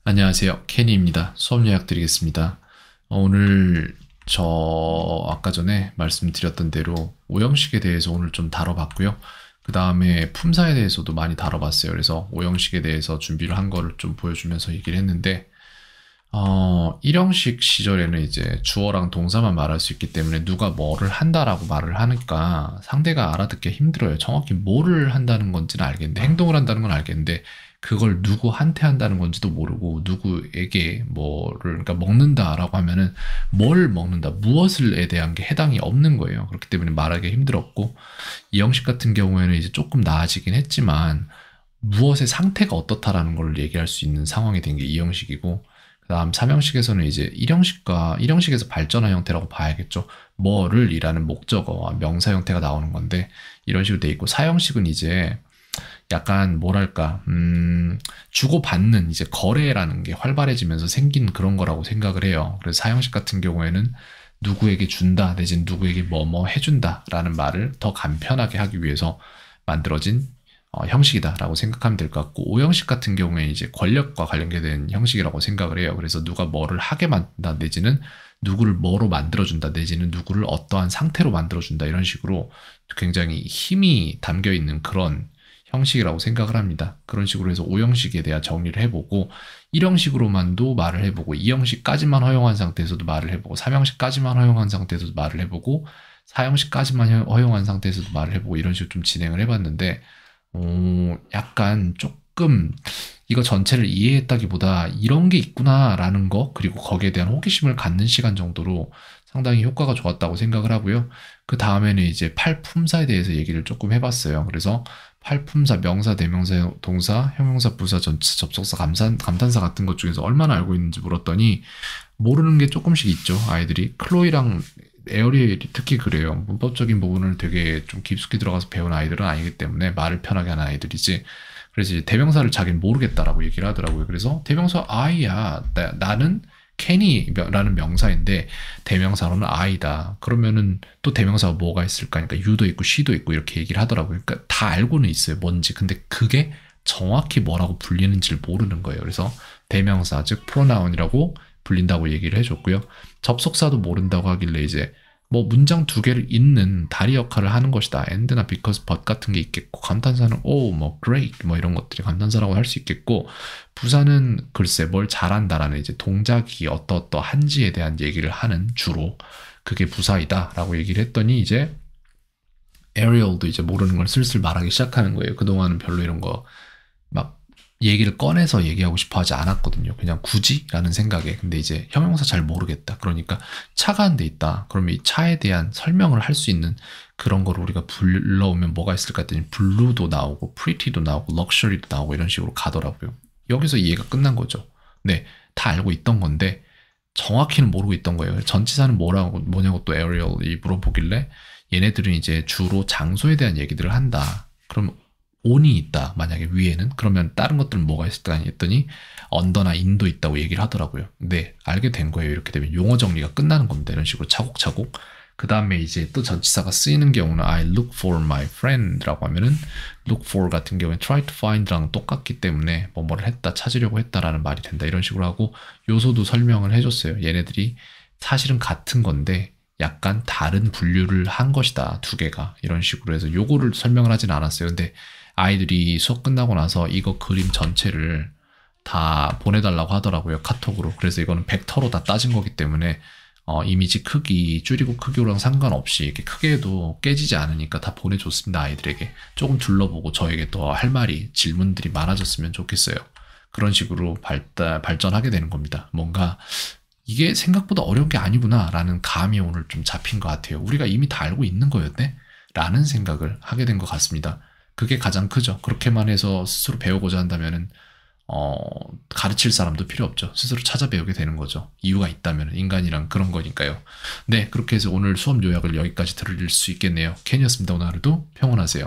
안녕하세요. 케니입니다. 수업 요약 드리겠습니다. 오늘 아까 전에 말씀드렸던 대로 오형식에 대해서 오늘 좀 다뤄봤고요. 그 다음에 품사에 대해서도 많이 다뤄봤어요. 그래서 오형식에 대해서 준비를 한 거를 좀 보여주면서 얘기를 했는데 1형식 시절에는 이제 주어랑 동사만 말할 수 있기 때문에 누가 뭐를 한다라고 말을 하니까 상대가 알아듣기 힘들어요. 정확히 뭐를 한다는 건지는 알겠는데, 행동을 한다는 건 알겠는데, 그걸 누구한테 한다는 건지도 모르고, 누구에게 그러니까 먹는다라고 하면은 뭘 먹는다, 무엇을에 대한 게 해당이 없는 거예요. 그렇기 때문에 말하기 힘들었고, 이 형식 같은 경우에는 이제 조금 나아지긴 했지만, 무엇의 상태가 어떻다라는 걸 얘기할 수 있는 상황이 된 게 이 형식이고, 그 다음 3형식에서는 이제 1형식에서 발전한 형태라고 봐야겠죠. 뭐를 이라는 목적어와 명사 형태가 나오는 건데 이런 식으로 돼 있고, 4형식은 이제 약간 뭐랄까 주고받는 이제 거래라는 게 활발해지면서 생긴 그런 거라고 생각을 해요. 그래서 4형식 같은 경우에는 누구에게 준다 내지는 누구에게 뭐뭐 해준다 라는 말을 더 간편하게 하기 위해서 만들어진 형식이다라고 생각하면 될 것 같고, 5형식 같은 경우에 이제 권력과 관련된 형식이라고 생각을 해요. 그래서 누가 뭐를 하게 만든다 내지는 누구를 뭐로 만들어준다 내지는 누구를 어떠한 상태로 만들어준다, 이런 식으로 굉장히 힘이 담겨 있는 그런 형식이라고 생각을 합니다. 그런 식으로 해서 5형식에 대한 정리를 해보고, 1형식으로만도 말을 해보고, 2형식까지만 허용한 상태에서도 말을 해보고, 3형식까지만 허용한 상태에서도 말을 해보고, 4형식까지만 허용한 상태에서도 말을 해보고, 이런 식으로 좀 진행을 해봤는데 약간 조금 이거 전체를 이해했다기보다 이런 게 있구나라는 거, 그리고 거기에 대한 호기심을 갖는 시간 정도로 상당히 효과가 좋았다고 생각을 하고요. 그 다음에는 이제 팔품사에 대해서 얘기를 조금 해봤어요. 그래서 팔품사, 명사, 대명사, 동사, 형용사, 부사, 전치, 접속사, 감탄사 같은 것 중에서 얼마나 알고 있는지 물었더니 모르는 게 조금씩 있죠. 아이들이. 클로이랑 에어리엘이 특히 그래요. 문법적인 부분을 되게 좀 깊숙이 들어가서 배운 아이들은 아니기 때문에 말을 편하게 하는 아이들이지. 그래서 이제 대명사를 자기는 모르겠다라고 얘기를 하더라고요. 그래서 대명사 I야. 나는 Kenny라는 명사인데 대명사로는 I다. 그러면은 또 대명사가 뭐가 있을까? 그러니까 you도 있고 she도 있고 이렇게 얘기를 하더라고요. 그러니까 다 알고는 있어요, 뭔지. 근데 그게 정확히 뭐라고 불리는지를 모르는 거예요. 그래서 대명사, 즉 pronoun이라고 불린다고 얘기를 해줬고요. 접속사도 모른다고 하길래 이제 문장 두 개를 잇는 다리 역할을 하는 것이다. and나 because, but 같은 게 있겠고, 감탄사는 great 이런 것들이 감탄사라고 할 수 있겠고, 부사는 글쎄 뭘 잘한다라는 이제 동작이 어떠한지에 대한 얘기를 하는, 주로 그게 부사이다라고 얘기를 했더니 이제 Ariel도 이제 모르는 걸 슬슬 말하기 시작하는 거예요. 그동안은 별로 이런 거 막 얘기를 꺼내서 얘기하고 싶어 하지 않았거든요. 그냥 굳이? 라는 생각에. 근데 이제 형용사 잘 모르겠다. 그러니까 차가 한 대 있다. 그러면 이 차에 대한 설명을 할 수 있는 그런 거를 우리가 불러오면 뭐가 있을까 했더니 blue도 나오고 pretty도 나오고 luxury도 나오고 이런 식으로 가더라고요. 여기서 이해가 끝난 거죠. 네, 다 알고 있던 건데 정확히는 모르고 있던 거예요. 전치사는 뭐냐고 또 에어리얼이 물어보길래 얘네들은 이제 주로 장소에 대한 얘기들을 한다. 그럼 on이 있다, 만약에 위에는. 그러면 다른 것들은 뭐가 있을까 했더니 언더나 인도 있다고 얘기를 하더라고요. 네, 알게 된 거예요. 이렇게 되면 용어 정리가 끝나는 겁니다. 이런 식으로 차곡차곡. 그 다음에 이제 또 전치사가 쓰이는 경우는 I look for my friend라고 하면은 look for 같은 경우에 try to find랑 똑같기 때문에 뭐를 했다, 찾으려고 했다라는 말이 된다, 이런 식으로 하고, 요소도 설명을 해줬어요. 얘네들이 사실은 같은 건데 약간 다른 분류를 한 것이다, 두 개가. 이런 식으로 해서 요거를 설명을 하진 않았어요. 근데 아이들이 수업 끝나고 나서 이거 그림 전체를 다 보내달라고 하더라고요, 카톡으로. 그래서 이거는 벡터로 다 따진 거기 때문에 이미지 크기, 줄이고 크기랑 상관없이 이렇게 크게 해도 깨지지 않으니까 다 보내줬습니다, 아이들에게. 조금 둘러보고 저에게 더 할 말이, 질문들이 많아졌으면 좋겠어요. 그런 식으로 발전하게 되는 겁니다. 뭔가 이게 생각보다 어려운 게 아니구나 라는 감이 오늘 좀 잡힌 것 같아요. 우리가 이미 다 알고 있는 거였네? 라는 생각을 하게 된 것 같습니다. 그게 가장 크죠. 그렇게만 해서 스스로 배우고자 한다면은 가르칠 사람도 필요 없죠. 스스로 찾아 배우게 되는 거죠. 이유가 있다면, 인간이란 그런 거니까요. 네, 그렇게 해서 오늘 수업 요약을 여기까지 들을 수 있겠네요. 켄이었습니다. 오늘 하루도 평온하세요.